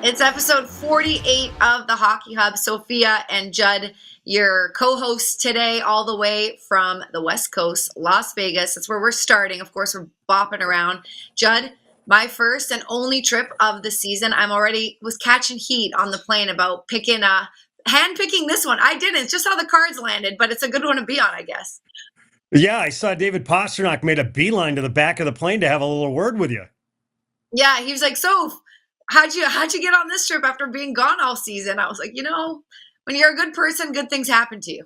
It's episode 48 of the Hockey Hub. Sophia and Judd, your co-hosts today, all the way from the West Coast, Las Vegas. That's where we're starting. Of course, we're bopping around. Judd, my first and only trip of the season. Was catching heat on the plane about hand-picking this one. I didn't. It's just how the cards landed, but it's a good one to be on, I guess. Yeah, I saw David Pastrnak made a beeline to the back of the plane to have a little word with you. Yeah, he was like, so how'd you get on this trip after being gone all season? I was like, when you're a good person, good things happen to you.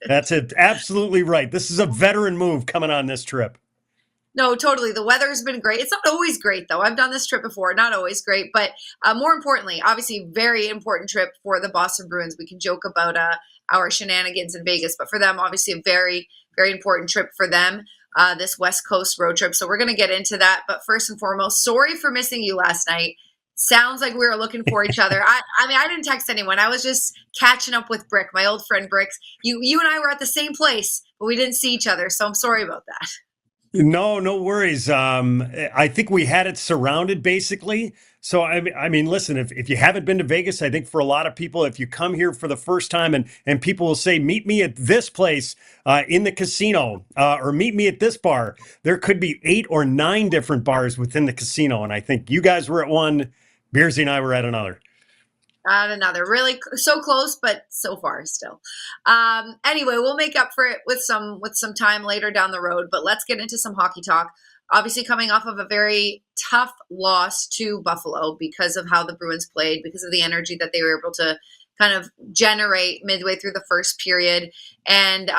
That's it. Absolutely right. This is a veteran move coming on this trip. No, totally. The weather's been great. It's not always great, though. I've done this trip before. Not always great. But more importantly, obviously, very important trip for the Boston Bruins. We can joke about our shenanigans in Vegas, but for them, obviously, a very, very important trip for them, this West Coast road trip. So we're going to get into that. But first and foremost, sorry for missing you last night. Sounds like we were looking for each other. I didn't text anyone. I was just catching up with Brick, my old friend Bricks. You and I were at the same place, but we didn't see each other. So I'm sorry about that. No worries. I think we had it surrounded basically. So, I mean, listen, if you haven't been to Vegas, I think for a lot of people, if you come here for the first time and people will say, meet me at this place in the casino or meet me at this bar, there could be 8 or 9 different bars within the casino. And I think you guys were at one, Beersy and I were at another. Not another. Really so close, but so far still. Anyway, we'll make up for it with some time later down the road. But let's get into some hockey talk. Obviously, coming off of a very tough loss to Buffalo because of how the Bruins played, because of the energy that they were able to kind of generate midway through the first period, and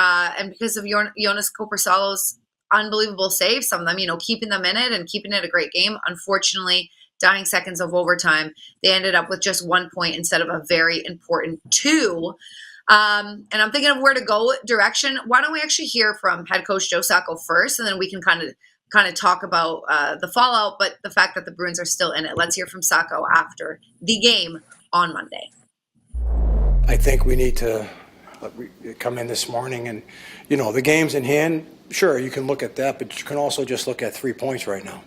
because of Jonas Korpisalo's unbelievable saves, some of them, keeping them in it and keeping it a great game. Unfortunately, dying seconds of overtime, they ended up with just 1 point instead of a very important 2. And I'm thinking of where to go direction. Why don't we actually hear from head coach Jurksztowicz first, and then we can kind of talk about the fallout, but the fact that the Bruins are still in it. Let's hear from Sacco after the game on Monday. I think we need to come in this morning and, the game's in hand. Sure, you can look at that, but you can also just look at 3 points right now.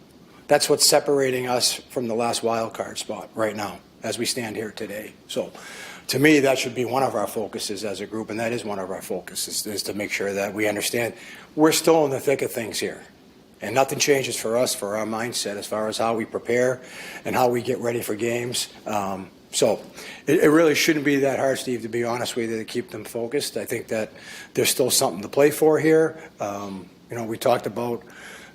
That's what's separating us from the last wild card spot right now as we stand here today. So to me, that should be one of our focuses as a group, and that is one of our focuses, is to make sure that we understand we're still in the thick of things here. And nothing changes for us, for our mindset, as far as how we prepare and how we get ready for games. So it really shouldn't be that hard, Steve, to be honest with you, to keep them focused. I think that there's still something to play for here. We talked about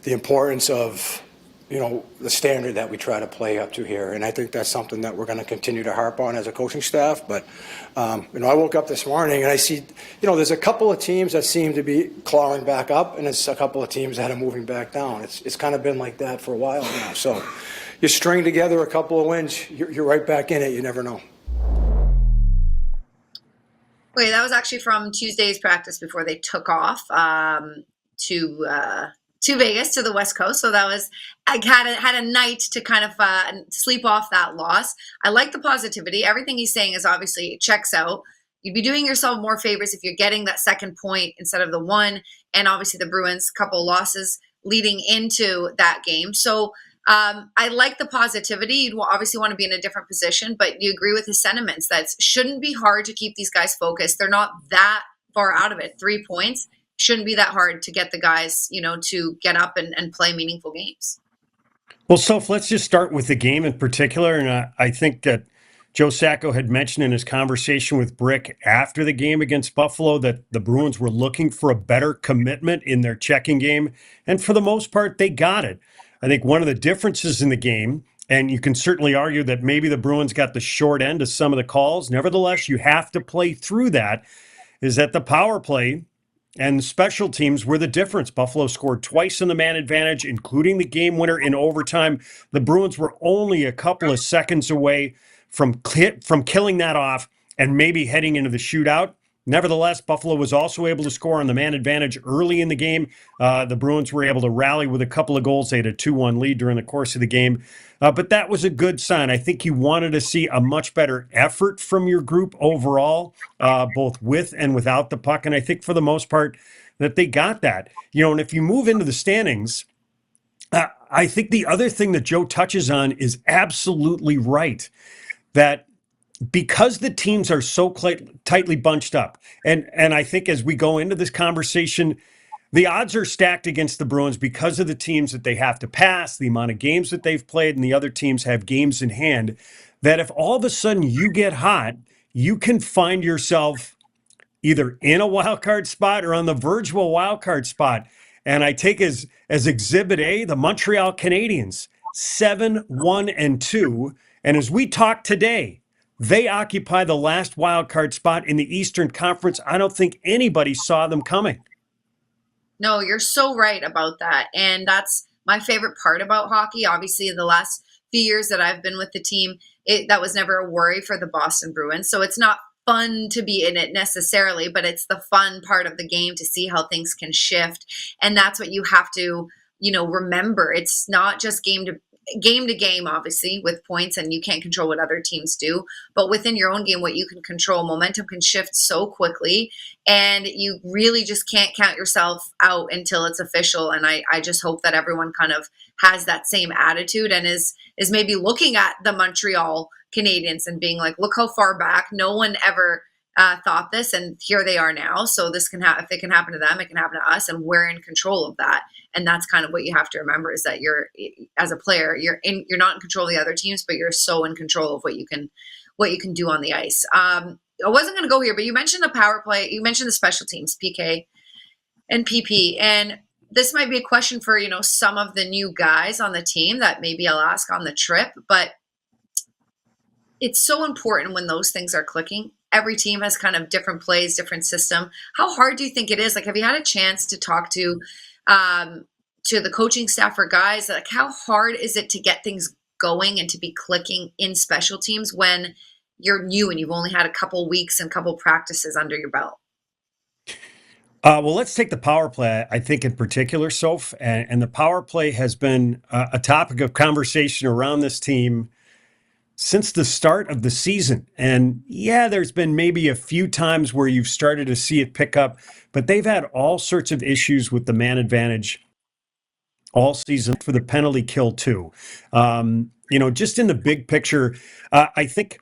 the importance of the standard that we try to play up to here. And I think that's something that we're going to continue to harp on as a coaching staff. But, I woke up this morning and I see, there's a couple of teams that seem to be clawing back up, and it's a couple of teams that are moving back down. It's kind of been like that for a while now. So you string together a couple of wins, you're right back in it. You never know. Okay, that was actually from Tuesday's practice before they took off to Vegas, to the West Coast. So that was, I had a night to kind of sleep off that loss. I like the positivity. Everything he's saying is obviously checks out. You'd be doing yourself more favors if you're getting that second point instead of the one. And obviously the Bruins, couple losses leading into that game. So I like the positivity. You'd obviously want to be in a different position, but you agree with his sentiments. That shouldn't be hard to keep these guys focused. They're not that far out of it. 3 points shouldn't be that hard to get the guys, to get up and play meaningful games. Well, Soph, let's just start with the game in particular. And I think that Joe Sacco had mentioned in his conversation with Brick after the game against Buffalo that the Bruins were looking for a better commitment in their checking game. And for the most part, they got it. I think one of the differences in the game, and you can certainly argue that maybe the Bruins got the short end of some of the calls. Nevertheless, you have to play through that, is that the power play and the special teams were the difference. Buffalo scored twice in the man advantage, including the game winner in overtime. The Bruins were only a couple of seconds away from killing that off and maybe heading into the shootout. Nevertheless, Buffalo was also able to score on the man advantage early in the game. The Bruins were able to rally with a couple of goals. They had a 2-1 lead during the course of the game. But that was a good sign. I think you wanted to see a much better effort from your group overall, both with and without the puck. And I think for the most part that they got that. And if you move into the standings, I think the other thing that Joe touches on is absolutely right. That because the teams are so tightly bunched up, and I think as we go into this conversation, the odds are stacked against the Bruins because of the teams that they have to pass, the amount of games that they've played, and the other teams have games in hand. That if all of a sudden you get hot, you can find yourself either in a wild card spot or on the verge of a wild card spot. And I take as Exhibit A the Montreal Canadiens, 7-1-2. And as we talk today, they occupy the last wild card spot in the Eastern Conference. I don't think anybody saw them coming. No, you're so right about that. And that's my favorite part about hockey. Obviously, in the last few years that I've been with the team, that was never a worry for the Boston Bruins. So it's not fun to be in it necessarily, but it's the fun part of the game to see how things can shift. And that's what you have to, remember. It's not just game to game, obviously, with points, and you can't control what other teams do. But within your own game, what you can control, momentum can shift so quickly, and you really just can't count yourself out until it's official. And I just hope that everyone kind of has that same attitude and is maybe looking at the Montreal Canadiens and being like, look how far back. No one ever thought this, and here they are now. So this can if it can happen to them, it can happen to us, and we're in control of that. And that's kind of what you have to remember, is that you're, as a player, you're not in control of the other teams, but you're so in control of what you can do on the ice. I wasn't going to go here, but you mentioned the power play. You mentioned the special teams, PK and PP, and this might be a question for some of the new guys on the team that maybe I'll ask on the trip, but it's so important when those things are clicking. Every team has kind of different plays, different system. How hard do you think it is? Like, have you had a chance to talk to the coaching staff or guys? Like, how hard is it to get things going and to be clicking in special teams when you're new and you've only had a couple weeks and a couple practices under your belt? Well, let's take the power play, I think, in particular, Soph. And the power play has been a topic of conversation around this team since the start of the season. And yeah, there's been maybe a few times where you've started to see it pick up, but they've had all sorts of issues with the man advantage all season, for the penalty kill too. Just in the big picture, I think,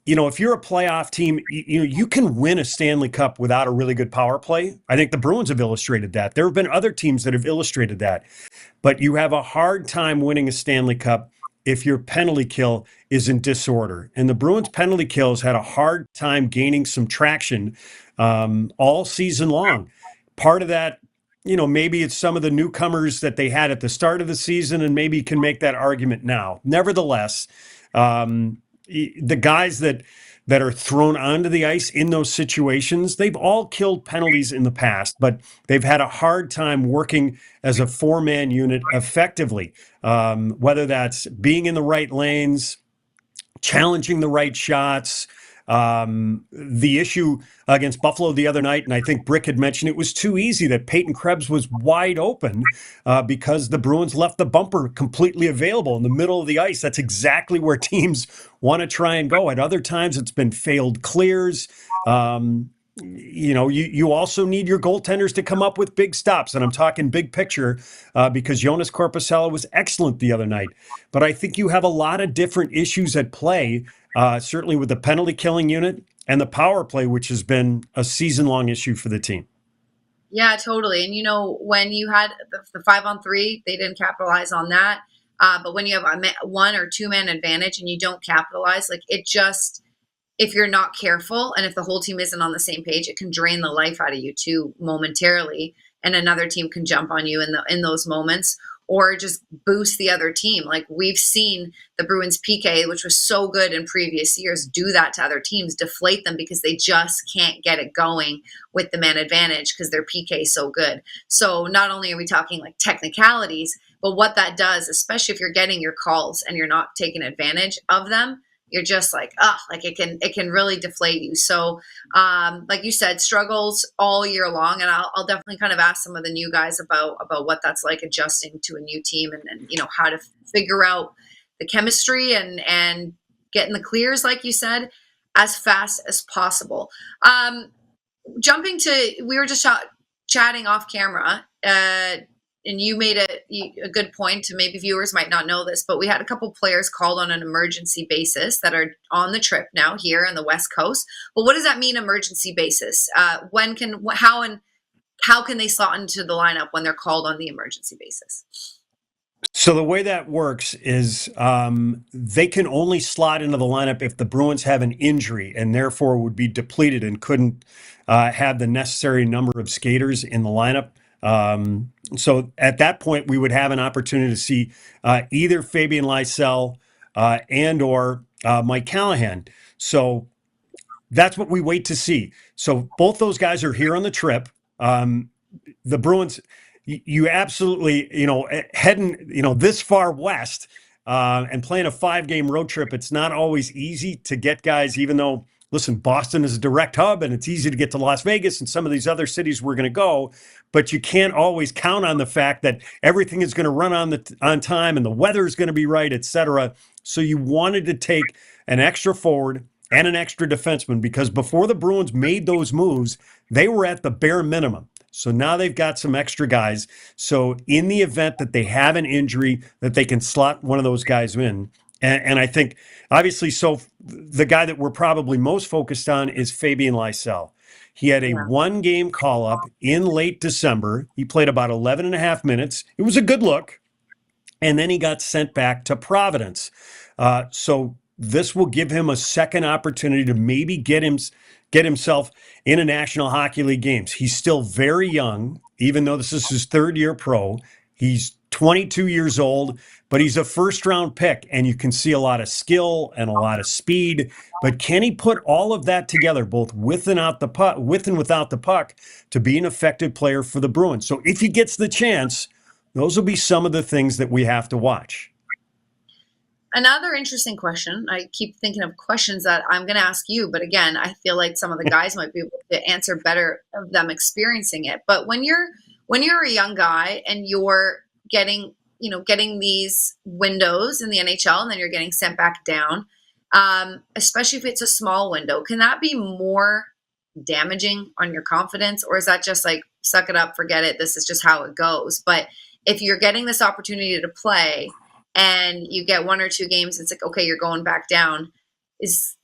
if you're a playoff team, you can win a Stanley Cup without a really good power play. I think the Bruins have illustrated that. There have been other teams that have illustrated that. But you have a hard time winning a Stanley Cup if your penalty kill is in disorder. And the Bruins penalty kills had a hard time gaining some traction all season long. Part of that, maybe it's some of the newcomers that they had at the start of the season, and maybe you can make that argument now. Nevertheless, the guys that are thrown onto the ice in those situations, they've all killed penalties in the past, but they've had a hard time working as a four-man unit effectively, whether that's being in the right lanes, challenging the right shots. The issue against Buffalo the other night, and I think Brick had mentioned it was too easy, that Peyton Krebs was wide open because the Bruins left the bumper completely available in the middle of the ice. That's exactly where teams want to try and go. At other times, it's been failed clears. You also need your goaltenders to come up with big stops. And I'm talking big picture because Jonas Korpisalo was excellent the other night. But I think you have a lot of different issues at play, certainly with the penalty killing unit and the power play, which has been a season-long issue for the team. Yeah, totally. And, when you had the 5-on-3, they didn't capitalize on that. But when you have a one or two man advantage and you don't capitalize, like, it just, if you're not careful and if the whole team isn't on the same page, it can drain the life out of you too momentarily. And another team can jump on you in those moments, or just boost the other team. Like, we've seen the Bruins PK, which was so good in previous years, do that to other teams, deflate them because they just can't get it going with the man advantage because their PK is so good. So not only are we talking like technicalities, but what that does, especially if you're getting your calls and you're not taking advantage of them, you're just like, it can really deflate you. So, like you said, struggles all year long. And I'll definitely kind of ask some of the new guys about what that's like, adjusting to a new team and how to figure out the chemistry and getting the clears, like you said, as fast as possible. Jumping to, we were just chatting off camera, and you made a good point to maybe viewers might not know this, but we had a couple players called on an emergency basis that are on the trip now here on the West Coast. But what does that mean, emergency basis? How can they slot into the lineup when they're called on the emergency basis? So the way that works is they can only slot into the lineup if the Bruins have an injury and therefore would be depleted and couldn't have the necessary number of skaters in the lineup. So at that point, we would have an opportunity to see either Fabian Lysell and or Mike Callahan. So that's what we wait to see. So both those guys are here on the trip. The Bruins, you absolutely, heading, this far west and playing a 5-game road trip, it's not always easy to get guys, even though, listen, Boston is a direct hub and it's easy to get to Las Vegas and some of these other cities we're going to go, but you can't always count on the fact that everything is going to run on time and the weather is going to be right, et cetera. So you wanted to take an extra forward and an extra defenseman because before the Bruins made those moves, they were at the bare minimum. So now they've got some extra guys. So in the event that they have an injury, that they can slot one of those guys in. And I think, obviously, so the guy that we're probably most focused on is Fabian Lysell. He had a 1-game call-up in late December. He played about 11 and a half minutes. It was a good look. And then he got sent back to Providence. So this will give him a second opportunity to maybe get himself in a National Hockey League games. He's still very young, even though this is his 3rd year pro. He's 22 years old, but he's a first-round pick, and you can see a lot of skill and a lot of speed. But can he put all of that together, both with and without the puck, to be an effective player for the Bruins? So if he gets the chance, those will be some of the things that we have to watch. Another interesting question. I keep thinking of questions that I'm going to ask you, but again, I feel like some of the guys might be able to answer better of them experiencing it. But when you're a young guy and you're getting these windows in the NHL and then you're getting sent back down, especially if it's a small window, can that be more damaging on your confidence? Or is that just like, suck it up, forget it, this is just how it goes? But if you're getting this opportunity to play and you get 1 or 2 games, it's like, okay, you're going back down. Is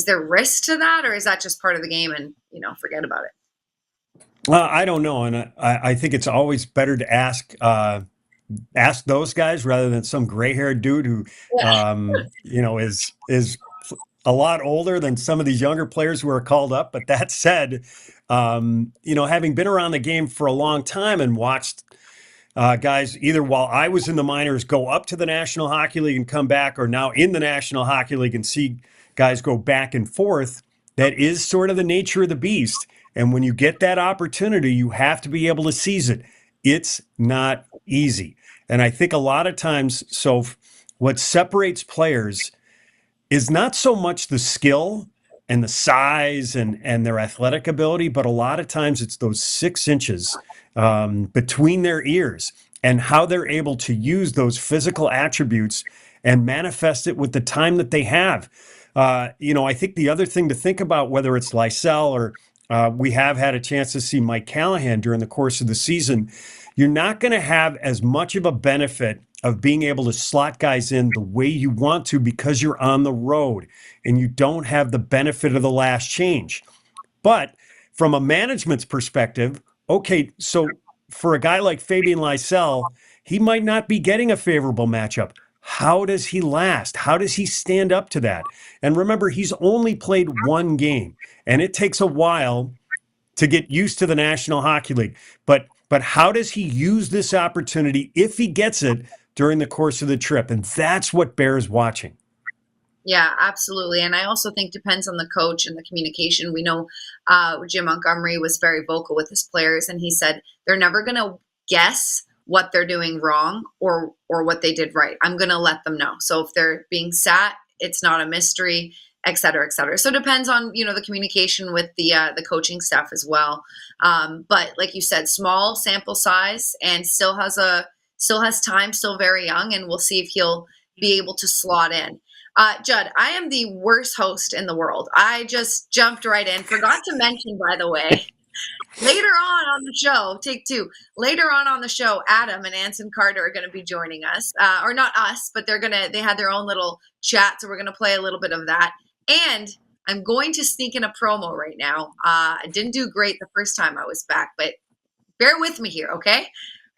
there risk to that, or is that just part of the game and, forget about it? I don't know. And I think it's always better to ask those guys rather than some gray-haired dude who, is a lot older than some of these younger players who are called up. But that said, having been around the game for a long time and watched guys, either while I was in the minors, go up to the National Hockey League and come back, or now in the National Hockey League and see guys go back and forth, that is sort of the nature of the beast. And when you get that opportunity, you have to be able to seize it. It's not easy. And I think a lot of times, so what separates players is not so much the skill and the size and their athletic ability, but a lot of times it's those 6 inches between their ears and how they're able to use those physical attributes and manifest it with the time that they have. I think the other thing to think about, whether it's Lysell or we have had a chance to see Mike Callahan during the course of the season, you're not going to have as much of a benefit of being able to slot guys in the way you want to because you're on the road and you don't have the benefit of the last change. But from a management's perspective, okay, so for a guy like Fabian Lysell, he might not be getting a favorable matchup. How does he last? How does he stand up to that? And remember, he's only played 1 game, and it takes a while to get used to the National Hockey League. But how does he use this opportunity, if he gets it, during the course of the trip? And that's what bears watching. Yeah, absolutely. And I also think depends on the coach and the communication. We know Jim Montgomery was very vocal with his players, and he said they're never going to guess what they're doing wrong or what they did right. I'm going to let them know. So if they're being sat, it's not a mystery, et cetera, et cetera. So it depends on, the communication with the coaching staff as well. But like you said, small sample size and still has time, still very young, and we'll see if he'll be able to slot in. Judd, I am the worst host in the world. I just jumped right in. Forgot to mention, by the way, Later on the show, take two. Later on the show, Adam and Anson Carter are going to be joining us, or not us, but they had their own little chat, so we're going to play a little bit of that. And I'm going to sneak in a promo right now. I didn't do great the first time I was back, but bear with me here, okay?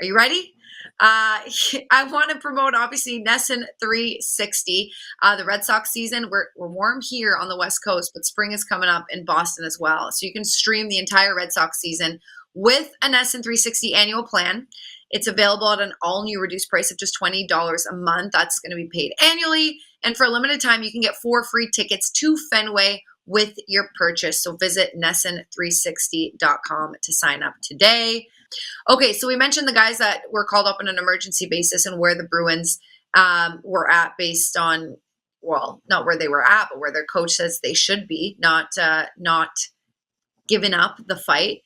Are you ready? I want to promote, obviously, NESN 360. The Red Sox season, we're warm here on the West Coast, but spring is coming up in Boston as well. So you can stream the entire Red Sox season with a NESN 360 annual plan. It's available at an all-new reduced price of just $20 a month. That's going to be paid annually. And for a limited time, you can get 4 free tickets to Fenway with your purchase. So visit NESN360.com to sign up today. Okay, so we mentioned the guys that were called up on an emergency basis and where the Bruins were at based on, well, not where they were at, but where their coach says they should be, not giving up the fight.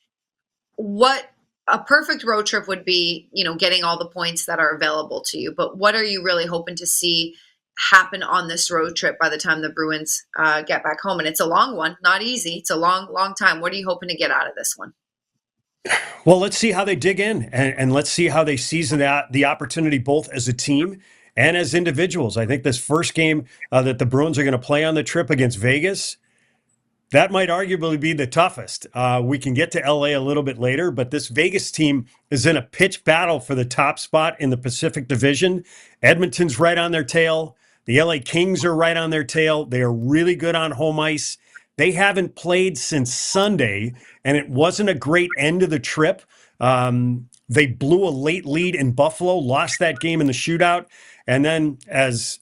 What a perfect road trip would be, getting all the points that are available to you. But what are you really hoping to see happen on this road trip by the time the Bruins get back home? And it's a long one, not easy. It's a long, long time. What are you hoping to get out of this one? Well, let's see how they dig in, and let's see how they seize the opportunity both as a team and as individuals. I think this first game that the Bruins are going to play on the trip against Vegas, that might arguably be the toughest. We can get to LA a little bit later, but this Vegas team is in a pitched battle for the top spot in the Pacific Division. Edmonton's right on their tail. The LA Kings are right on their tail. They are really good on home ice. They haven't played since Sunday, and it wasn't a great end of the trip. They blew a late lead in Buffalo, lost that game in the shootout. And then as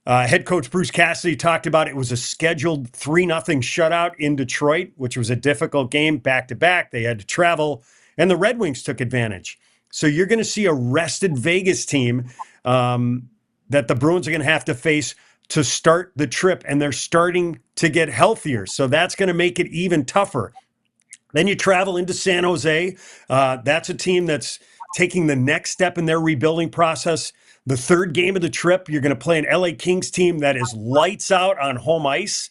head coach Bruce Cassidy talked about, it was a scheduled 3-0 shutout in Detroit, which was a difficult game back-to-back. They had to travel, and the Red Wings took advantage. So you're going to see a rested Vegas team that the Bruins are going to have to face to start the trip, and they're starting to get healthier. So that's going to make it even tougher. Then you travel into San Jose. That's a team that's taking the next step in their rebuilding process. The third game of the trip, you're going to play an LA Kings team that is lights out on home ice.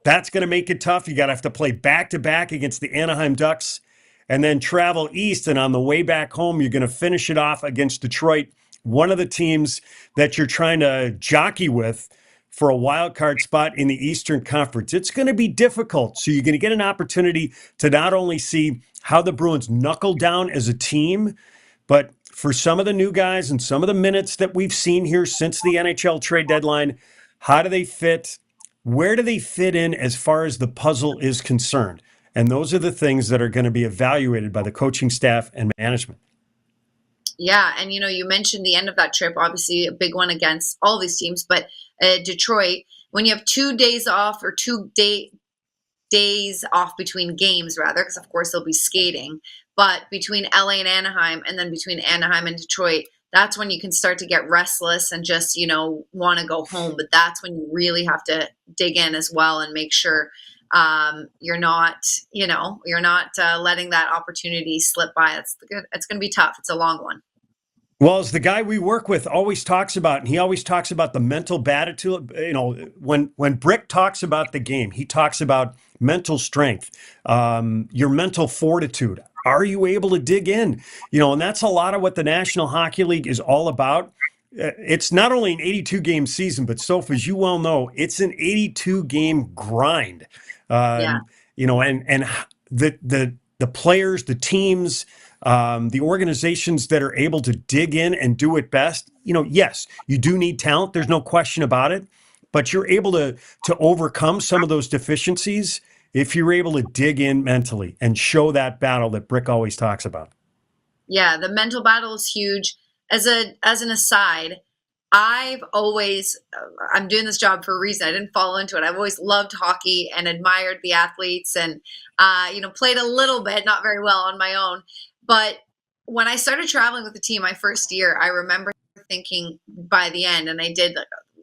That's going to make it tough. You got to have to play back-to-back against the Anaheim Ducks and then travel east. And on the way back home, you're going to finish it off against Detroit, one of the teams that you're trying to jockey with for a wild card spot in the Eastern Conference. It's going to be difficult. So you're going to get an opportunity to not only see how the Bruins knuckle down as a team, but for some of the new guys and some of the minutes that we've seen here since the NHL trade deadline, how do they fit? Where do they fit in as far as the puzzle is concerned? And those are the things that are going to be evaluated by the coaching staff and management. Yeah, and you mentioned the end of that trip, obviously a big one against all these teams, but Detroit, when you have 2 days off or days off between games, rather, because of course they'll be skating, but between LA and Anaheim, and then between Anaheim and Detroit, that's when you can start to get restless and just, want to go home. But that's when you really have to dig in as well and make sure you're not letting that opportunity slip by. It's going to be tough. It's a long one. Well, as the guy we work with always talks about, and he always talks about the mental battitude, when Brick talks about the game, he talks about mental strength, your mental fortitude. Are you able to dig in? And that's a lot of what the National Hockey League is all about. It's not only an 82-game season, but Sophie, as you well know, it's an 82-game grind. And the players, the teams, the organizations that are able to dig in and do it best, yes, you do need talent. There's no question about it, but you're able to overcome some of those deficiencies if you're able to dig in mentally and show that battle that Brick always talks about. Yeah, the mental battle is huge. As an aside, I'm doing this job for a reason. I didn't fall into it. I've always loved hockey and admired the athletes and, played a little bit, not very well on my own. But when I started traveling with the team my first year, I remember thinking by the end, and I did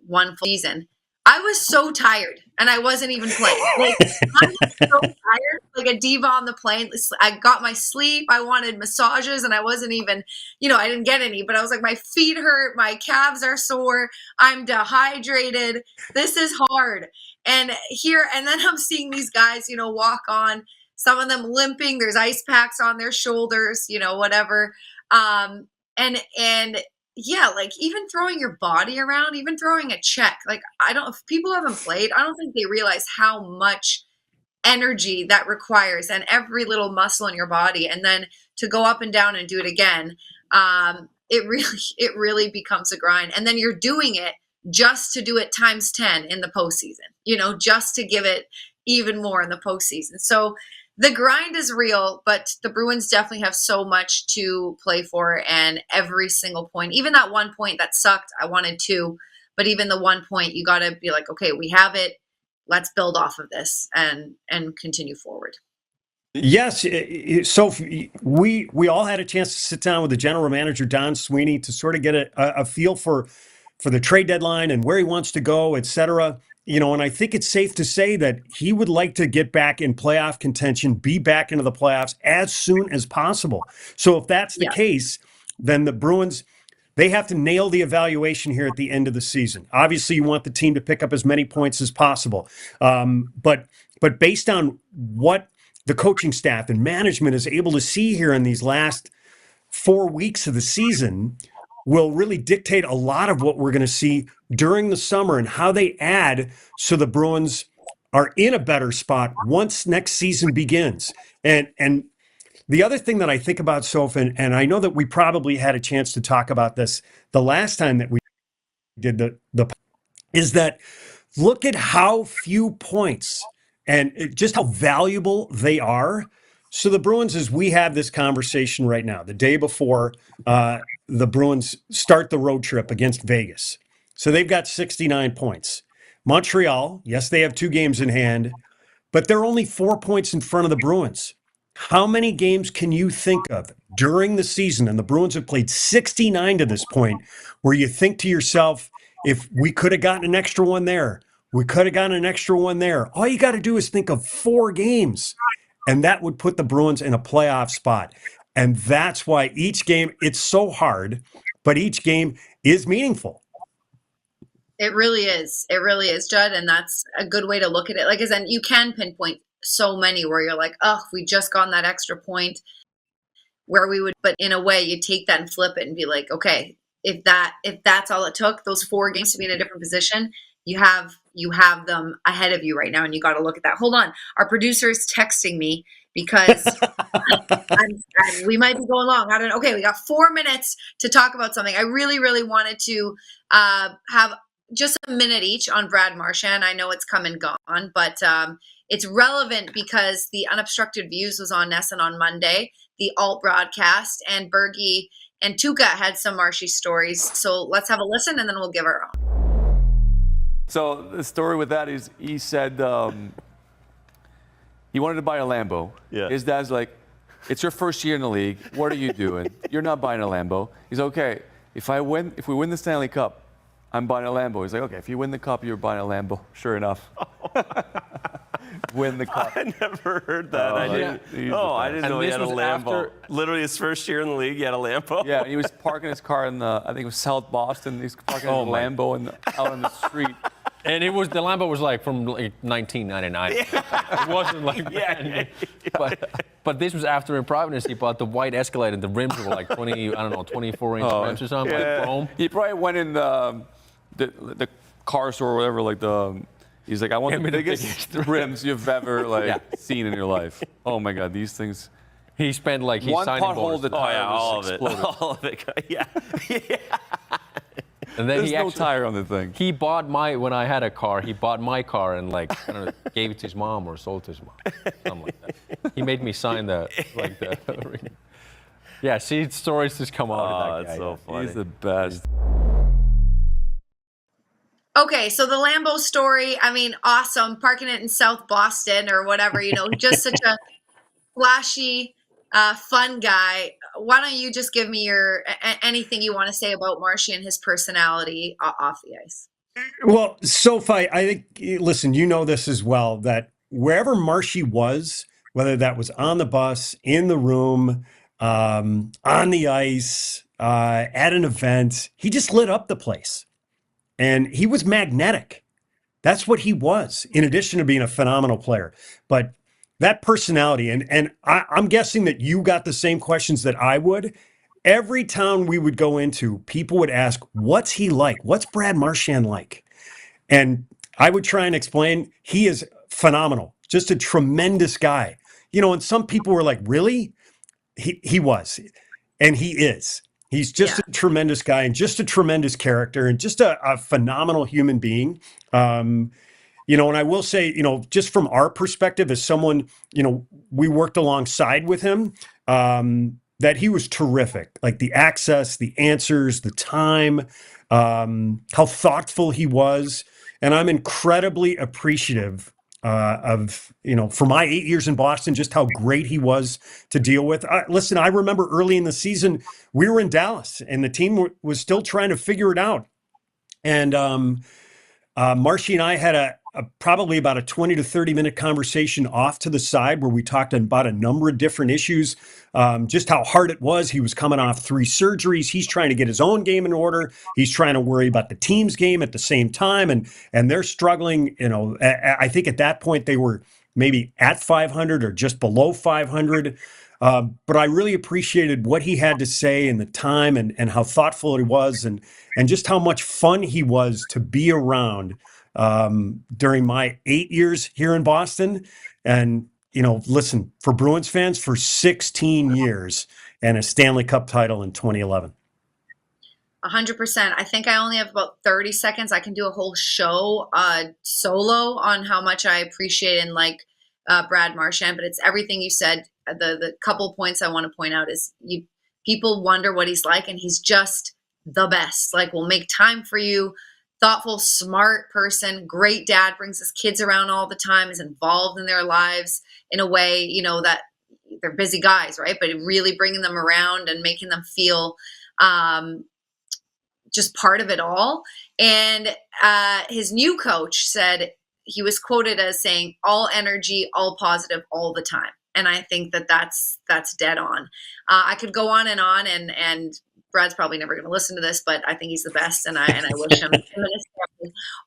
one full season, I was so tired and I wasn't even playing. I was so tired, like a diva on the plane. I got my sleep. I wanted massages and I wasn't even, I didn't get any, but I was like, my feet hurt. My calves are sore. I'm dehydrated. This is hard. And then I'm seeing these guys, walk on some of them limping. There's ice packs on their shoulders, whatever. And yeah, like even throwing your body around, even throwing a check, like if people haven't played, I don't think they realize how much energy that requires and every little muscle in your body. And then to go up and down and do it again, it really becomes a grind. And then you're doing it just to do it times 10 in the postseason, just to give it even more in the postseason. So the grind is real, but the Bruins definitely have so much to play for, and every single point, even that 1 point that sucked, I wanted 2, but even the 1 point, you got to be like, okay, we have it. Let's build off of this and continue forward. Yes. So we all had a chance to sit down with the general manager, Don Sweeney, to sort of get a feel for the trade deadline and where he wants to go, et cetera. And I think it's safe to say that he would like to get back in playoff contention, be back into the playoffs as soon as possible. So if that's the case, then the Bruins, they have to nail the evaluation here at the end of the season. Obviously, you want the team to pick up as many points as possible. But based on what the coaching staff and management is able to see here in these last 4 weeks of the season will really dictate a lot of what we're going to see during the summer and how they add so the Bruins are in a better spot once next season begins. And the other thing that I think about, Sophie, and I know that we probably had a chance to talk about this the last time that we did the is that look at how few points and just how valuable they are. So the Bruins, as we have this conversation right now, the day before the Bruins start the road trip against Vegas. So they've got 69 points. Montreal, yes, they have 2 games in hand, but they're only 4 points in front of the Bruins. How many games can you think of during the season, and the Bruins have played 69 to this point, where you think to yourself, if we could have gotten an extra one there, we could have gotten an extra one there. All you got to do is think of 4 games, and that would put the Bruins in a playoff spot. And that's why each game, it's so hard, but each game is meaningful. It really is. It really is, Judd. And that's a good way to look at it. Like I said, you can pinpoint so many where you're like, oh, we just got that extra point where we would, but in a way you take that and flip it and be like, okay, if that's all it took, those 4 games to be in a different position, you have them ahead of you right now. And you got to look at that. Hold on. Our producer is texting me because we might be going long. Okay, we got 4 minutes to talk about something. I really, really wanted to have just a minute each on Brad Marchand. I know it's come and gone, but it's relevant because the Unobstructed Views was on Nesson on Monday, the alt broadcast, and Bergie and Tuukka had some Marshy stories. So let's have a listen and then we'll give our own. So the story with that is he said he wanted to buy a Lambo. Yeah. His dad's like, it's your first year in the league. What are you doing? You're not buying a Lambo. He's okay. If we win the Stanley Cup, I'm buying a Lambo. He's like, okay, if you win the cup, you're buying a Lambo. Sure enough. Win the cup. I never heard that. I didn't know he had a Lambo. Literally his first year in the league, he had a Lambo. Yeah, he was parking his car in I think it was South Boston. He's parking his Lambo out on the street. And the Lambo was like from like 1999. Yeah. It wasn't like brand new. But this was after in Providence he bought the white Escalade and the rims were like 24-inch rims or something, like chrome. He probably went in the car store or whatever, he's like, I want the biggest rims you've ever seen in your life. Oh my God, these things. He spent like one pothole the tire all was of exploded. it. All of it. Yeah. And then There's no tire on the thing. He bought when I had a car, he bought my car and gave it to his mom or sold it to his mom. Something like that. He made me sign the. Yeah, see, stories just come out of that guy. That's so funny. He's the best. Okay, so the Lambo story, I mean, awesome. Parking it in South Boston or whatever, just such a flashy, fun guy. Why don't you just give me anything you want to say about Marshy and his personality off the ice? Well, Sophie, I think, listen, you know this as well, that wherever Marshy was, whether that was on the bus, in the room, on the ice, at an event, he just lit up the place. And he was magnetic. That's what he was, in addition to being a phenomenal player. But that personality, and I'm guessing that you got the same questions that I would. Every town we would go into, people would ask, what's he like? What's Brad Marchand like? And I would try and explain, he is phenomenal, just a tremendous guy. And some people were like, really? He was, and he is. He's just a tremendous guy and just a tremendous character and just a phenomenal human being. And I will say, just from our perspective as someone, we worked alongside with him, that he was terrific. Like the access, the answers, the time, how thoughtful he was. And I'm incredibly appreciative of, for my 8 years in Boston, just how great he was to deal with. Listen, I remember early in the season, we were in Dallas and the team was still trying to figure it out. And Marshy and I had probably about a 20 to 30 minute conversation off to the side where we talked about a number of different issues, just how hard it was. He was coming off 3 surgeries. He's trying to get his own game in order. He's trying to worry about the team's game at the same time. And they're struggling. I think at that point they were maybe at 500 or just below 500. But I really appreciated what he had to say and the time and how thoughtful he was and just how much fun he was to be around during my 8 years here in Boston. And, listen, for Bruins fans, for 16 years and a Stanley Cup title in 2011. 100%. I think I only have about 30 seconds. I can do a whole show solo on how much I appreciate and like Brad Marchand, but it's everything you said. The couple points I want to point out is people wonder what he's like, and he's just the best. Like, will make time for you. Thoughtful, smart person, great dad, brings his kids around all the time, is involved in their lives in a way, that they're busy guys, right? But really bringing them around and making them feel just part of it all. And his new coach said, he was quoted as saying, all energy, all positive, all the time. And I think that's dead on. I could go on and Brad's probably never going to listen to this, but I think he's the best, and I wish him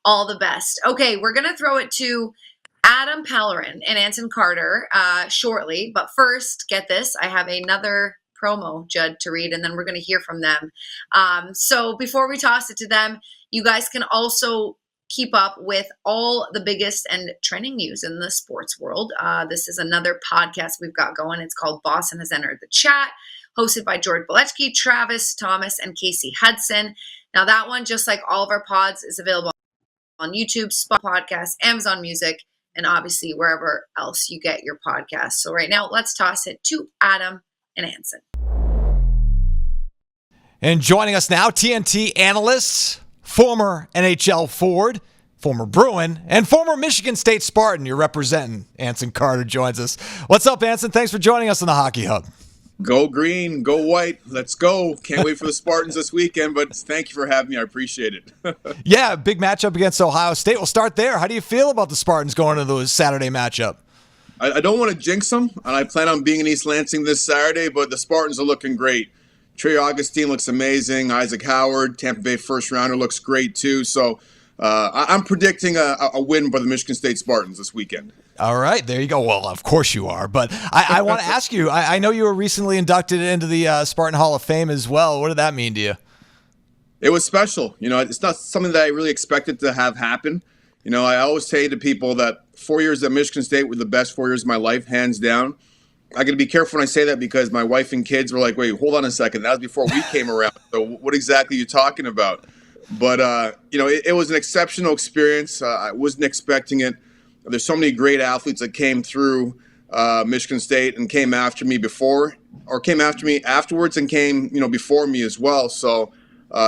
all the best. Okay, we're going to throw it to Adam Pellerin and Anson Carter shortly, but first, get this, I have another promo, Judd, to read, and then we're going to hear from them. So before we toss it to them, you guys can also keep up with all the biggest and trending news in the sports world. This is another podcast we've got going. It's called Boston Has Entered the Chat, hosted by George Boletzky, Travis Thomas, and Casey Hudson. Now that one, just like all of our pods, is available on YouTube, Spotify Podcasts, Amazon Music, and obviously wherever else you get your podcasts. So right now, let's toss it to Adam and Anson. And joining us now, TNT analyst, former NHL forward, former Bruin, and former Michigan State Spartan. You're representing. Anson Carter joins us. What's up, Anson? Thanks for joining us on the Hockey Hub. Go green, go white. Let's go. Can't wait for the Spartans this weekend, but thank you for having me. I appreciate it. Yeah, big matchup against Ohio State. We'll start there. How do you feel about the Spartans going into the Saturday matchup? I don't want to jinx them, and I plan on being in East Lansing this Saturday, but the Spartans are looking great. Trey Augustine looks amazing. Isaac Howard, Tampa Bay first-rounder, looks great too. So I'm predicting a win by the Michigan State Spartans this weekend. All right, there you go. Well, of course you are. But I want to ask you, I know you were recently inducted into the Spartan Hall of Fame as well. What did that mean to you? It was special. It's not something that I really expected to have happen. I always say to people that 4 years at Michigan State were the best 4 years of my life, hands down. I got to be careful when I say that because my wife and kids were like, wait, hold on a second. That was before we came around. So what exactly are you talking about? But, it was an exceptional experience. I wasn't expecting it. There's so many great athletes that came through Michigan State and came after me afterwards and came, before me as well. So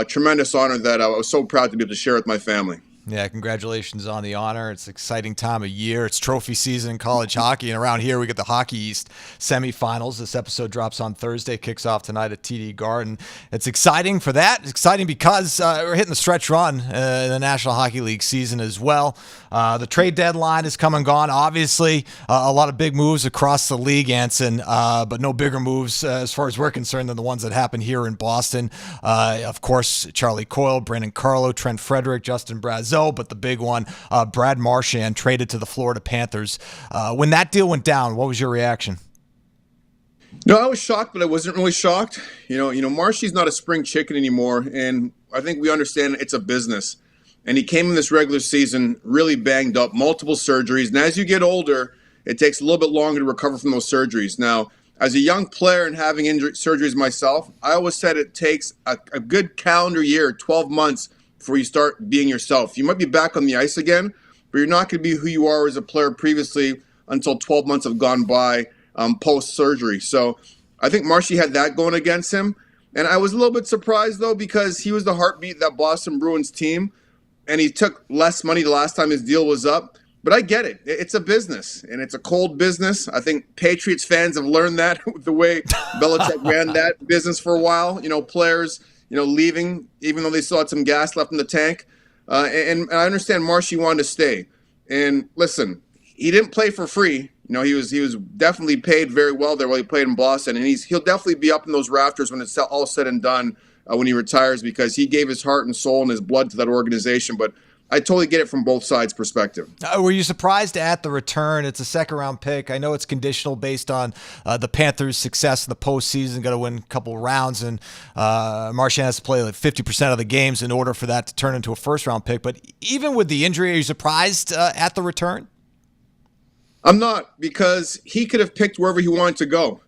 tremendous honor that I was so proud to be able to share with my family. Yeah, congratulations on the honor. It's an exciting time of year. It's trophy season in college hockey, and around here we get the Hockey East semifinals. This episode drops on Thursday, kicks off tonight at TD Garden. It's exciting for that. It's exciting because we're hitting the stretch run in the National Hockey League season as well. The trade deadline has come and gone. Obviously, a lot of big moves across the league, Anson, but no bigger moves as far as we're concerned than the ones that happened here in Boston. Of course, Charlie Coyle, Brandon Carlo, Trent Frederick, Justin Brazeau. so, but the big one, Brad Marchand traded to the Florida Panthers. When that deal went down, what was your reaction? No, I was shocked, but I wasn't really shocked. Marshy's not a spring chicken anymore, and I think we understand it's a business. And he came in this regular season really banged up, multiple surgeries. And as you get older, it takes a little bit longer to recover from those surgeries. Now, as a young player and having surgeries myself, I always said it takes a good calendar year, 12 months, before you start being yourself. You might be back on the ice again, but you're not going to be who you are as a player previously until 12 months have gone by post-surgery. So I think Marshy had that going against him. And I was a little bit surprised, though, because he was the heartbeat of that Boston Bruins team, and he took less money the last time his deal was up. But I get it. It's a business, and it's a cold business. I think Patriots fans have learned that with the way Belichick ran that business for a while. Players, leaving, even though they still had some gas left in the tank. And I understand Marshy wanted to stay. And listen, he didn't play for free. He was definitely paid very well there while he played in Boston, and he'll definitely be up in those rafters when it's all said and done when he retires, because he gave his heart and soul and his blood to that organization. But I totally get it from both sides' perspective. Were you surprised at the return? It's a second-round pick. I know it's conditional based on the Panthers' success in the postseason, got to win a couple rounds, and Marchand has to play like 50% of the games in order for that to turn into a first-round pick. But even with the injury, are you surprised at the return? I'm not, because he could have picked wherever he wanted to go.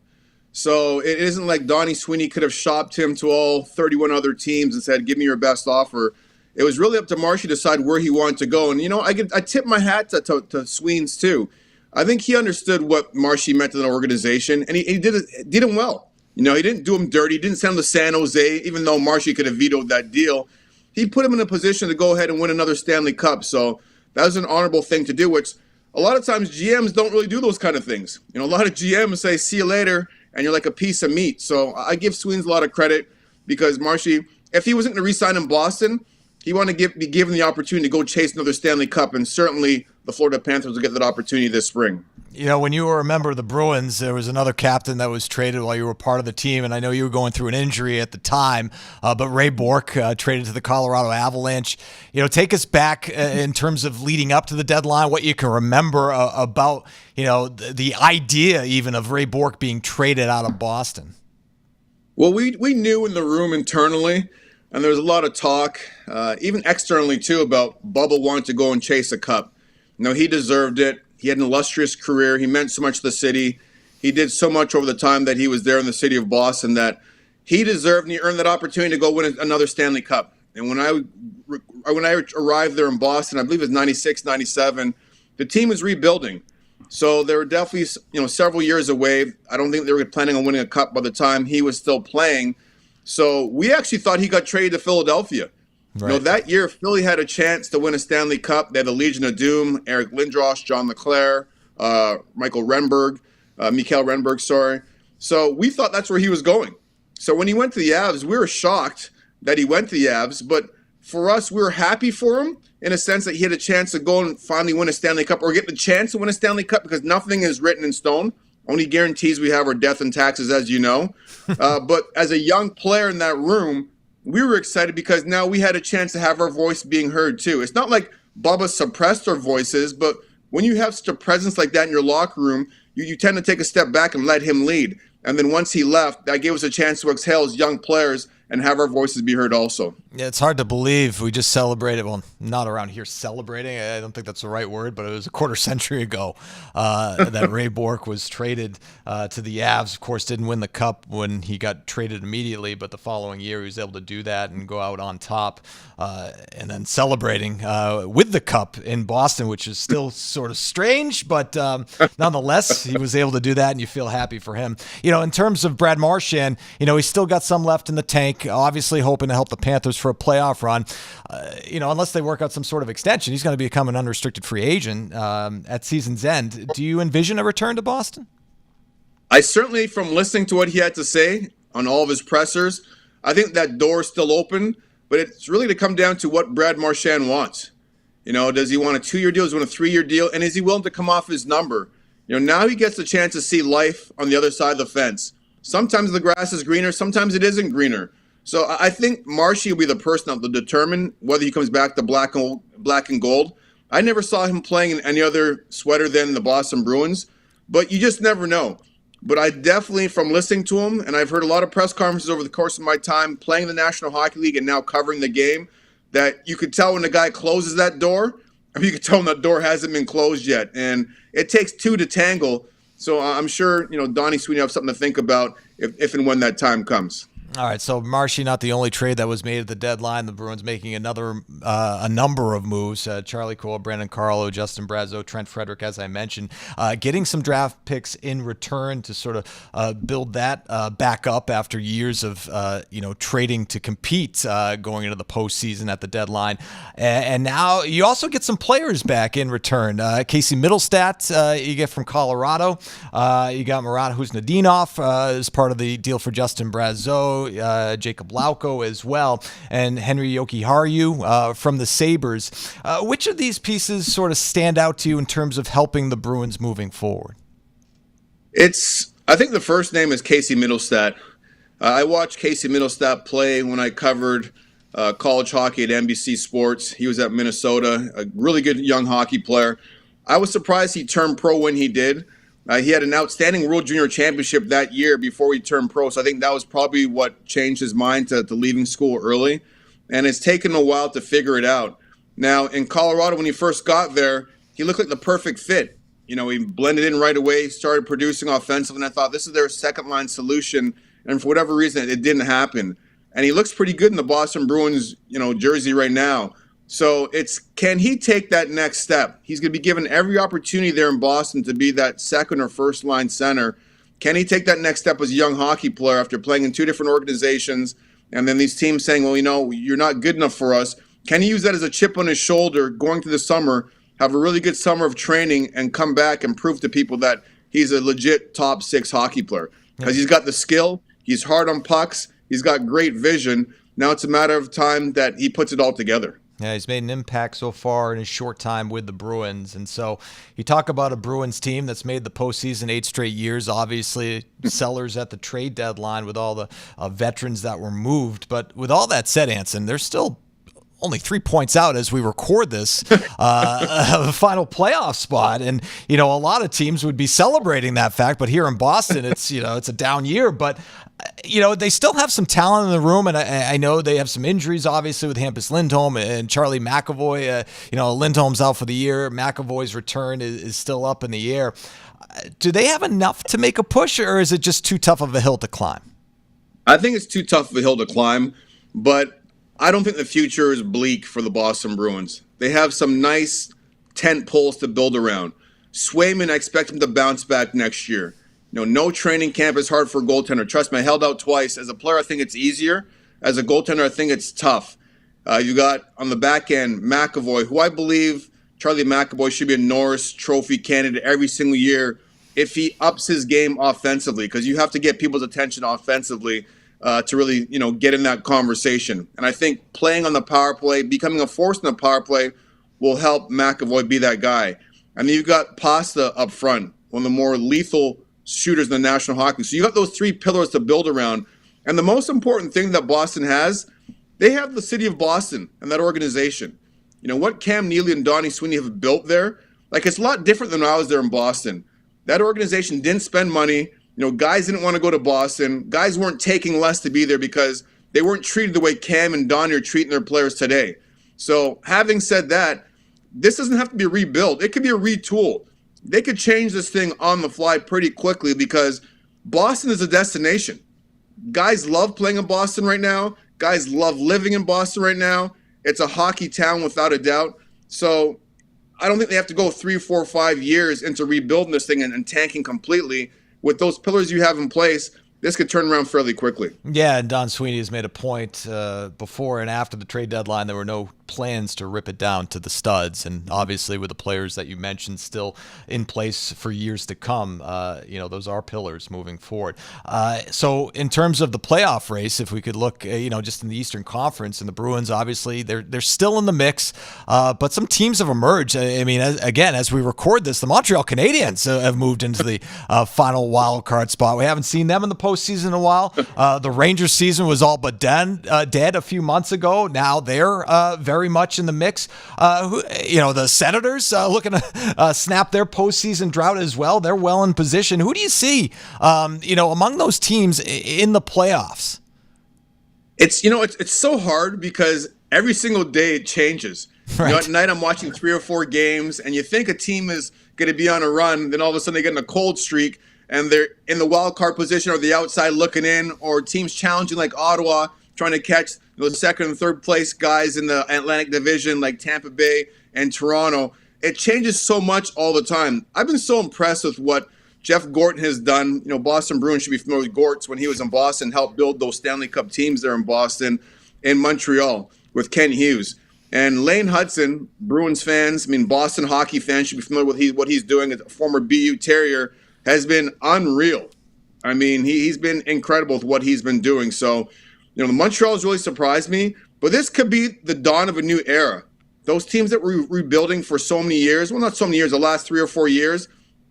So it isn't like Donnie Sweeney could have shopped him to all 31 other teams and said, give me your best offer. It was really up to Marshy to decide where he wanted to go. And, I tip my hat to Sweeney's too. I think he understood what Marshy meant to the organization, and he did him well. He didn't do him dirty. He didn't send him to San Jose, even though Marshy could have vetoed that deal. He put him in a position to go ahead and win another Stanley Cup. So that was an honorable thing to do, which a lot of times GMs don't really do those kind of things. A lot of GMs say, see you later, and you're like a piece of meat. So I give Sweeney a lot of credit, because Marshy, if he wasn't going to re-sign in Boston, he wanted to be given the opportunity to go chase another Stanley Cup, and certainly the Florida Panthers will get that opportunity this spring. When you were a member of the Bruins, there was another captain that was traded while you were part of the team, and I know you were going through an injury at the time, but Ray Bourque traded to the Colorado Avalanche. Take us back in terms of leading up to the deadline, what you can remember about, the idea even of Ray Bourque being traded out of Boston. Well, we knew in the room internally, and there was a lot of talk, even externally too, about Bubba wanting to go and chase a cup. He deserved it. He had an illustrious career. He meant so much to the city. He did so much over the time that he was there in the city of Boston that he deserved, and he earned that opportunity to go win another Stanley Cup. And when I arrived there in Boston, I believe it was 96, 97, the team was rebuilding. So they were definitely, several years away. I don't think they were planning on winning a cup by the time he was still playing. So we actually thought he got traded to Philadelphia. Right. That year, Philly had a chance to win a Stanley Cup. They had the Legion of Doom, Eric Lindros, John LeClaire, Mikael Renberg, sorry. So we thought that's where he was going. So when he went to the Avs, we were shocked that he went to the Avs. But for us, we were happy for him in a sense that he had a chance to go and finally win a Stanley Cup, or get the chance to win a Stanley Cup, because nothing is written in stone. Only guarantees we have are death and taxes, as you know. But as a young player in that room, we were excited because now we had a chance to have our voice being heard too. It's not like Bubba suppressed our voices, but when you have such a presence like that in your locker room, you tend to take a step back and let him lead. And then once he left, that gave us a chance to exhale as young players and have our voices be heard also. Yeah, it's hard to believe we just celebrated, well, not around here celebrating, I don't think that's the right word, but it was a quarter century ago that Ray Bourque was traded to the Avs. Of course, didn't win the cup when he got traded immediately, but the following year he was able to do that and go out on top, and then celebrating with the cup in Boston, which is still sort of strange, but nonetheless, he was able to do that, and you feel happy for him. In terms of Brad Marchand, he's still got some left in the tank. Obviously hoping to help the Panthers for a playoff run. Unless they work out some sort of extension, he's going to become an unrestricted free agent at season's end. Do you envision a return to Boston? I certainly, from listening to what he had to say on all of his pressers, I think that door is still open, but it's really to come down to what Brad Marchand wants. Does he want a 2-year deal? Does he want a 3-year deal? And is he willing to come off his number? Now he gets the chance to see life on the other side of the fence. Sometimes the grass is greener, sometimes it isn't greener. So I think Marshy will be the person that will determine whether he comes back to black and gold. I never saw him playing in any other sweater than the Boston Bruins, but you just never know. But I definitely, from listening to him, and I've heard a lot of press conferences over the course of my time playing the National Hockey League and now covering the game, that you could tell when the guy closes that door, or you could tell when that door hasn't been closed yet. And it takes two to tangle. So I'm sure, Donnie Sweeney have something to think about if and when that time comes. All right, so Marshy not the only trade that was made at the deadline. The Bruins making a number of moves. Charlie Coyle, Brandon Carlo, Justin Brazeau, Trent Frederick, as I mentioned, getting some draft picks in return to sort of build that back up after years of trading to compete going into the postseason at the deadline. And now you also get some players back in return. Casey Middlestat you get from Colorado. You got Murat Huznadinov as part of the deal for Justin Brazeau. Jacob Lauko as well, and Henry Jokiharju from the Sabres. Which of these pieces sort of stand out to you in terms of helping the Bruins moving forward? I think the first name is Casey Middlestat. I watched Casey Middlestat play when I covered college hockey at NBC Sports. He was at Minnesota, a really good young hockey player. I was surprised he turned pro when he did. He had an outstanding World Junior Championship that year before he turned pro, so I think that was probably what changed his mind to leaving school early. And it's taken a while to figure it out. Now, in Colorado, when he first got there, he looked like the perfect fit. He blended in right away, started producing offensively, and I thought this is their second-line solution, and for whatever reason, it didn't happen. And he looks pretty good in the Boston Bruins, jersey right now. So can he take that next step? He's going to be given every opportunity there in Boston to be that second or first line center. Can he take that next step as a young hockey player after playing in two different organizations and then these teams saying, well, you're not good enough for us? Can he use that as a chip on his shoulder going through the summer, have a really good summer of training, and come back and prove to people that he's a legit top six hockey player? Because he's got the skill, he's hard on pucks, he's got great vision. Now it's a matter of time that he puts it all together. Yeah, he's made an impact so far in his short time with the Bruins. And so you talk about a Bruins team that's made the postseason 8 straight years, obviously sellers at the trade deadline with all the veterans that were moved. But with all that said, Anson, they're still only 3 points out as we record this, the final playoff spot. And, a lot of teams would be celebrating that fact. But here in Boston, it's a down year. But they still have some talent in the room, and I know they have some injuries, obviously, with Hampus Lindholm and Charlie McAvoy. Lindholm's out for the year. McAvoy's return is still up in the air. Do they have enough to make a push, or is it just too tough of a hill to climb? I think it's too tough of a hill to climb, but I don't think the future is bleak for the Boston Bruins. They have some nice tent poles to build around. Swayman, I expect him to bounce back next year. No training camp is hard for a goaltender. Trust me, I held out twice. As a player, I think it's easier. As a goaltender, I think it's tough. You got on the back end McAvoy, who I believe Charlie McAvoy should be a Norris Trophy candidate every single year if he ups his game offensively, because you have to get people's attention offensively to really get in that conversation. And I think playing on the power play, becoming a force in the power play, will help McAvoy be that guy. And then you've got Pasta up front, one of the more lethal shooters in the National Hockey League. So you got those three pillars to build around. And the most important thing that Boston has, they have the city of Boston and that organization. What Cam Neely and Donnie Sweeney have built there, it's a lot different than when I was there in Boston. That organization didn't spend money. Guys didn't want to go to Boston. Guys weren't taking less to be there because they weren't treated the way Cam and Donnie are treating their players today. So having said that, this doesn't have to be rebuilt. It could be a retool. They could change this thing on the fly pretty quickly because Boston is a destination. Guys love playing in Boston right now. Guys love living in Boston right now. It's a hockey town without a doubt. So I don't think they have to go 3, 4, 5 years into rebuilding this thing and tanking completely. With those pillars you have in place, this could turn around fairly quickly. Yeah, and Don Sweeney has made a point before and after the trade deadline. There were no plans to rip it down to the studs, and obviously with the players that you mentioned still in place for years to come, those are pillars moving forward. So in terms of the playoff race, if we could look, just in the Eastern Conference, and the Bruins, obviously they're still in the mix, but some teams have emerged. I mean, as we record this, the Montreal Canadiens have moved into the final wild card spot. We haven't seen them in the postseason in a while. The Rangers season was all but dead a few months ago. Now they're very much in the mix. The Senators looking to snap their postseason drought as well. They're well in position. Who do you see, among those teams in the playoffs? It's so hard because every single day it changes. Right. At night I'm watching 3 or 4 games, and you think a team is going to be on a run, then all of a sudden they get in a cold streak, and they're in the wild card position or the outside looking in, or teams challenging like Ottawa, trying to catch those second and third place guys in the Atlantic Division like Tampa Bay and Toronto. It changes so much all the time. I've been so impressed with what Jeff Gorton has done. Boston Bruins should be familiar with Gortz when he was in Boston, helped build those Stanley Cup teams there in Boston, in Montreal with Ken Hughes. And Lane Hudson, Bruins fans, Boston hockey fans should be familiar with what he's doing as a former BU Terrier, has been unreal. He's been incredible with what he's been doing. So, the Montreal has really surprised me, but this could be the dawn of a new era. Those teams that were rebuilding for so many years, well, not so many years, the last 3 or 4 years,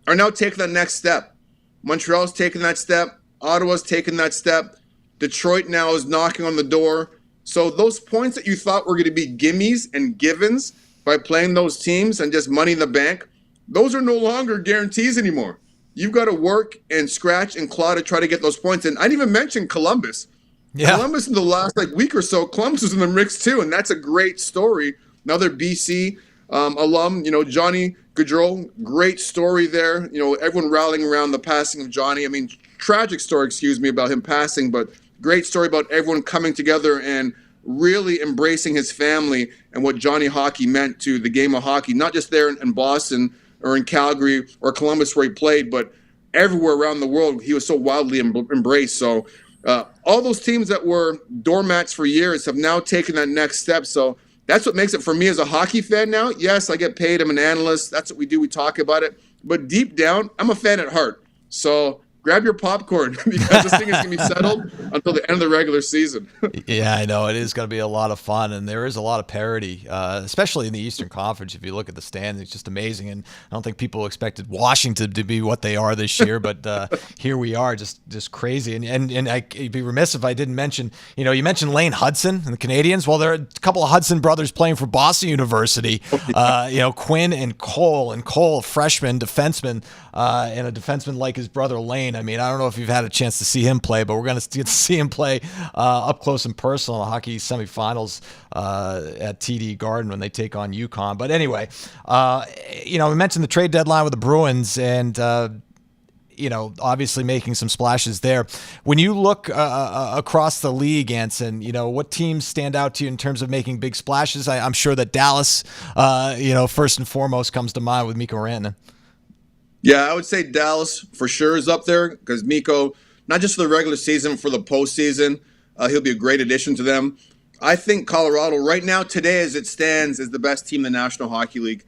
are now taking that next step. Montreal's taking that step. Ottawa's taking that step. Detroit now is knocking on the door. So those points that you thought were going to be gimmies and givens by playing those teams and just money in the bank, those are no longer guarantees anymore. You've got to work and scratch and claw to try to get those points. And I didn't even mention Columbus. Yeah. Columbus in the last week or so, Columbus was in the mix too, and that's a great story. Another BC alum, Johnny Gaudreau, great story there. Everyone rallying around the passing of Johnny. Tragic story, about him passing, but great story about everyone coming together and really embracing his family and what Johnny hockey meant to the game of hockey, not just there in Boston or in Calgary or Columbus where he played, but everywhere around the world. He was so wildly embraced. So all those teams that were doormats for years have now taken that next step. So that's what makes it for me as a hockey fan now. Yes, I get paid. I'm an analyst. That's what we do. We talk about it. But deep down, I'm a fan at heart. So grab your popcorn because this thing is going to be settled until the end of the regular season. Yeah, I know. It is going to be a lot of fun, and there is a lot of parity, especially in the Eastern Conference. If you look at the standings, it's just amazing, and I don't think people expected Washington to be what they are this year, but here we are, just crazy. And I'd be remiss if I didn't mention, you mentioned Lane Hudson and the Canadiens. Well, there are a couple of Hudson brothers playing for Boston University, Quinn and Cole, a freshman defenseman, and a defenseman like his brother Lane. I don't know if you've had a chance to see him play, but we're going to get to see him play up close and personal in the hockey semifinals at TD Garden when they take on UConn. But anyway, we mentioned the trade deadline with the Bruins and, obviously making some splashes there. When you look across the league, Anson, what teams stand out to you in terms of making big splashes? I'm sure that Dallas, first and foremost comes to mind with Mikko Rantanen. Yeah, I would say Dallas for sure is up there because Mikko, not just for the regular season, for the postseason, he'll be a great addition to them. I think Colorado right now, today as it stands, is the best team in the National Hockey League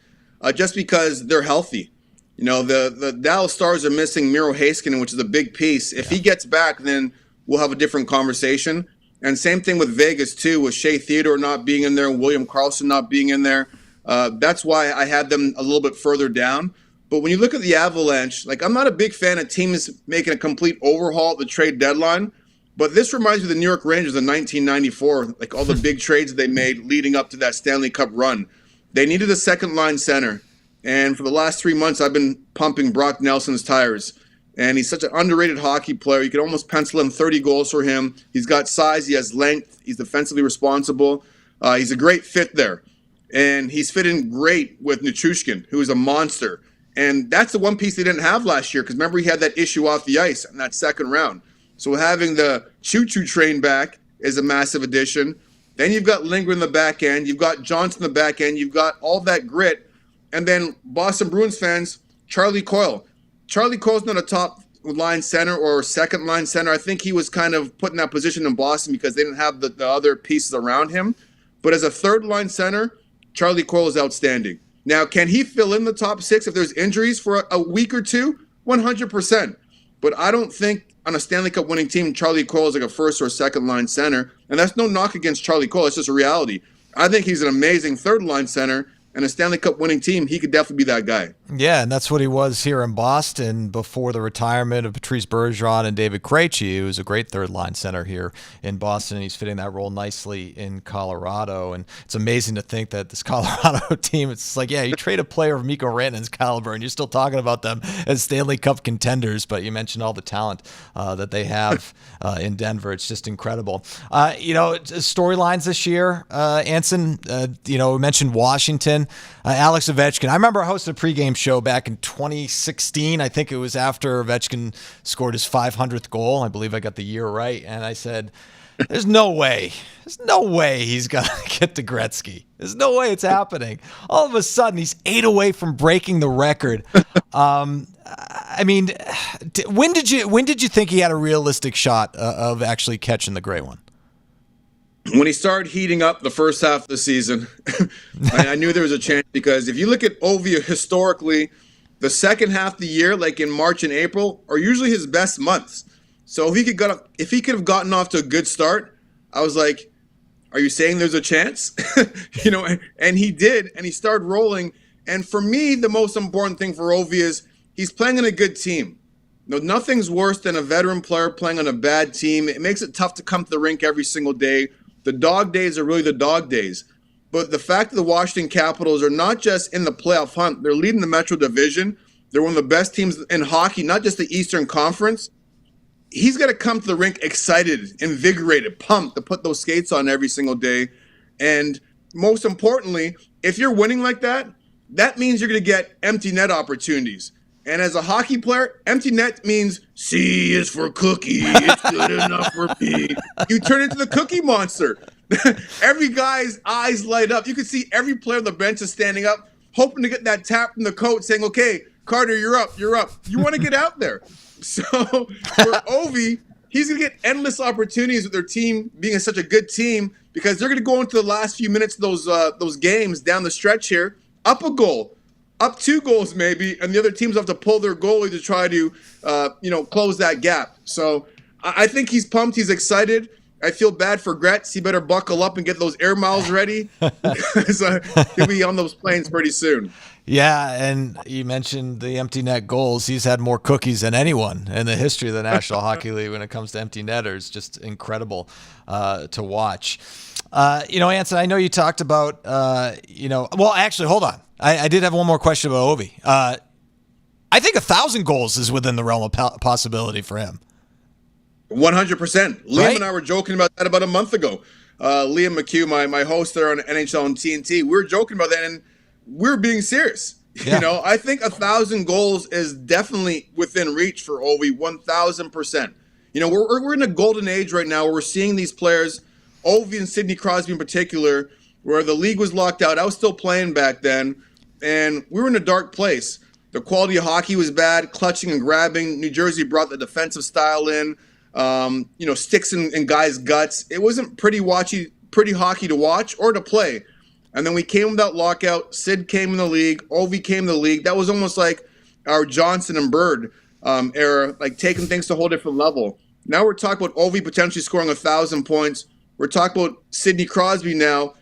just because they're healthy. The Dallas Stars are missing Miro Heiskanen, which is a big piece. If he gets back, then we'll have a different conversation. And same thing with Vegas, too, with Shea Theodore not being in there and William Karlsson not being in there. That's why I had them a little bit further down. But when you look at the Avalanche, I'm not a big fan of teams making a complete overhaul at the trade deadline. But this reminds me of the New York Rangers in 1994, all the big trades they made leading up to that Stanley Cup run. They needed a second-line center. And for the last 3 months, I've been pumping Brock Nelson's tires. And he's such an underrated hockey player. You can almost pencil in 30 goals for him. He's got size. He has length. He's defensively responsible. He's a great fit there. And he's fit in great with Nichushkin, who is a monster. And that's the one piece they didn't have last year because remember he had that issue off the ice in that second round. So having the choo-choo train back is a massive addition. Then you've got Lindgren in the back end. You've got Johnson in the back end. You've got all that grit. And then Boston Bruins fans, Charlie Coyle. Charlie Coyle's not a top-line center or second-line center. I think he was kind of put in that position in Boston because they didn't have the other pieces around him. But as a third-line center, Charlie Coyle is outstanding. Now, can he fill in the top 6 if there's injuries for a week or two? 100%. But I don't think on a Stanley Cup winning team, Charlie Coyle is a first or second line center. And that's no knock against Charlie Coyle. It's just a reality. I think he's an amazing third line center. And a Stanley Cup winning team, he could definitely be that guy. Yeah, and that's what he was here in Boston before the retirement of Patrice Bergeron and David Krejci, who was a great third-line center here in Boston, and he's fitting that role nicely in Colorado. And it's amazing to think that this Colorado team, it's like, yeah, you trade a player of Mikko Rantanen's caliber, and you're still talking about them as Stanley Cup contenders, but you mentioned all the talent that they have in Denver. It's just incredible. Storylines this year, Anson, we mentioned Washington, Alex Ovechkin. I remember I hosted a pregame show back in 2016. I think it was after Ovechkin scored his 500th goal. I believe I got the year right. And I said, there's no way he's going to get to Gretzky. There's no way it's happening. All of a sudden, he's 8 away from breaking the record. When did you think he had a realistic shot of actually catching the gray one? When he started heating up the first half of the season, I knew there was a chance, because if you look at Ovi historically, the second half of the year, like in March and April, are usually his best months. So if he could have gotten off to a good start, I was like, are you saying there's a chance? And he did, and he started rolling. And for me, the most important thing for Ovi is he's playing on a good team. Nothing's worse than a veteran player playing on a bad team. It makes it tough to come to the rink every single day. The dog days are really the dog days. But the fact that the Washington Capitals are not just in the playoff hunt, they're leading the Metro Division. They're one of the best teams in hockey, not just the Eastern Conference. He's got to come to the rink excited, invigorated, pumped to put those skates on every single day. And most importantly, if you're winning like that, that means you're going to get empty net opportunities. And as a hockey player, empty net means C is for cookie. It's good enough for me. You turn into the cookie monster. Every guy's eyes light up. You can see every player on the bench is standing up, hoping to get that tap from the coach saying, okay, Carter, you're up. You want to get out there. So for Ovi, he's going to get endless opportunities with their team being such a good team, because they're going to go into the last few minutes of those games down the stretch here, up a goal, up 2 goals maybe, and the other teams have to pull their goalie to try to, close that gap. So I think he's pumped. He's excited. I feel bad for Gretz. He better buckle up and get those air miles ready, because he'll be on those planes pretty soon. Yeah, and you mentioned the empty net goals. He's had more cookies than anyone in the history of the National Hockey League when it comes to empty netters. Just incredible to watch. Anson, I know you talked about, well, actually, hold on. I did have one more question about Ovi. I think 1,000 goals is within the realm of possibility for him. 100%. Liam Right? and I were joking about that about a month ago. Liam McHugh, my host there on NHL and TNT, we were joking about that, and we're being serious. Yeah. I think 1,000 goals is definitely within reach for Ovi, 1,000%. We're in a golden age right now where we're seeing these players, Ovi and Sidney Crosby in particular, where the league was locked out. I was still playing back then, and we were in a dark place. The quality of hockey was bad, clutching and grabbing. New Jersey brought the defensive style in, sticks in guys' guts. It wasn't pretty hockey to watch or to play. And then we came without lockout. Sid came in the league. Ovi came in the league. That was almost like our Johnson and Bird era, like taking things to a whole different level. Now we're talking about Ovi potentially scoring 1,000 points. We're talking about Sidney Crosby now,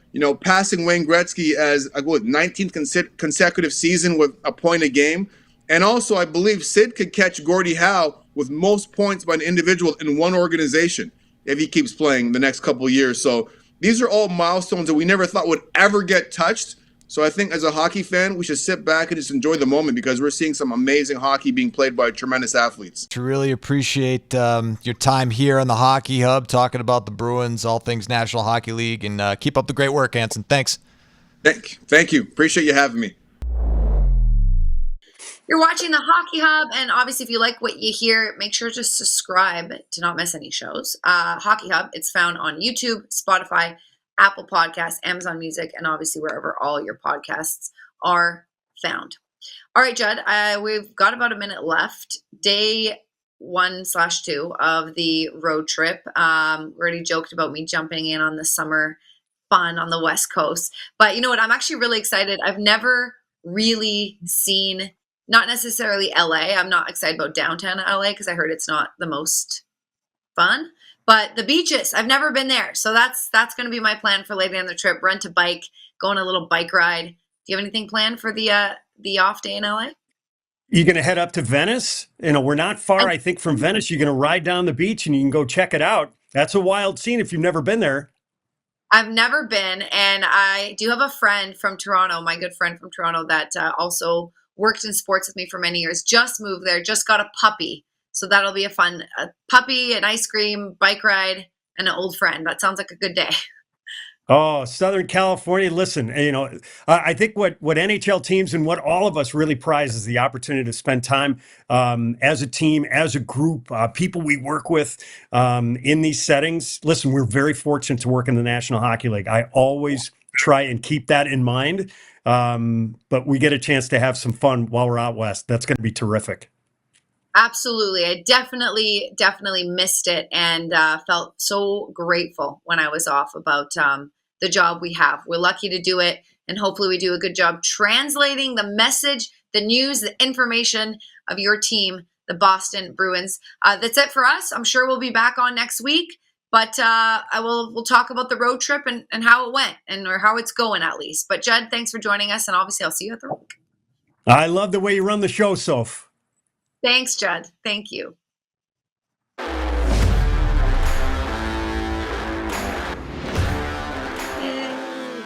passing Wayne Gretzky as a 19th consecutive season with a point a game. And also, I believe Sid could catch Gordie Howe with most points by an individual in one organization if he keeps playing the next couple of years. So these are all milestones that we never thought would ever get touched. So I think as a hockey fan, we should sit back and just enjoy the moment, because we're seeing some amazing hockey being played by tremendous athletes. To really appreciate your time here on the Hockey Hub, talking about the Bruins, all things National Hockey League, and keep up the great work, Anson. Thanks. Thank you. Appreciate you having me. You're watching the Hockey Hub, and obviously if you like what you hear, make sure to subscribe to not miss any shows. Hockey Hub, it's found on YouTube, Spotify, Apple Podcasts, Amazon Music, and obviously wherever all your podcasts are found. All right, Judd, we've got about a minute left. Day 1/2 of the road trip. We already joked about me jumping in on the summer fun on the West Coast. But you know what? I'm actually really excited. I've never really seen, not necessarily LA. I'm not excited about downtown LA because I heard it's not the most fun. But the beaches, I've never been there. So that's going to be my plan for later on the trip. Rent a bike, go on a little bike ride, you have anything planned for the off day in LA? You going to head up to Venice? We're not far, I think, from Venice. You're going to ride down the beach and you can go check it out. That's a wild scene if you've never been there. I've never been, and I do have a friend from Toronto, my good friend from Toronto, that also worked in sports with me for many years. Just moved there, just got a puppy. So that'll be a puppy, an ice cream, bike ride, and an old friend. That sounds like a good day. Oh, Southern California. Listen, I think what NHL teams and what all of us really prize is the opportunity to spend time as a team, as a group, people we work with in these settings. Listen, we're very fortunate to work in the National Hockey League. I always try and keep that in mind. But we get a chance to have some fun while we're out west. That's going to be terrific. Absolutely. I definitely missed it and felt so grateful when I was off about the job we have. We're lucky to do it, and hopefully we do a good job translating the message, the news, the information of your team, the Boston Bruins. That's it for us. I'm sure we'll be back on next week, but we'll talk about the road trip and how it went or how it's going at least. But Judd, thanks for joining us, and obviously I'll see you at the rink. I love the way you run the show, Soph. Thanks, Judd. Thank you.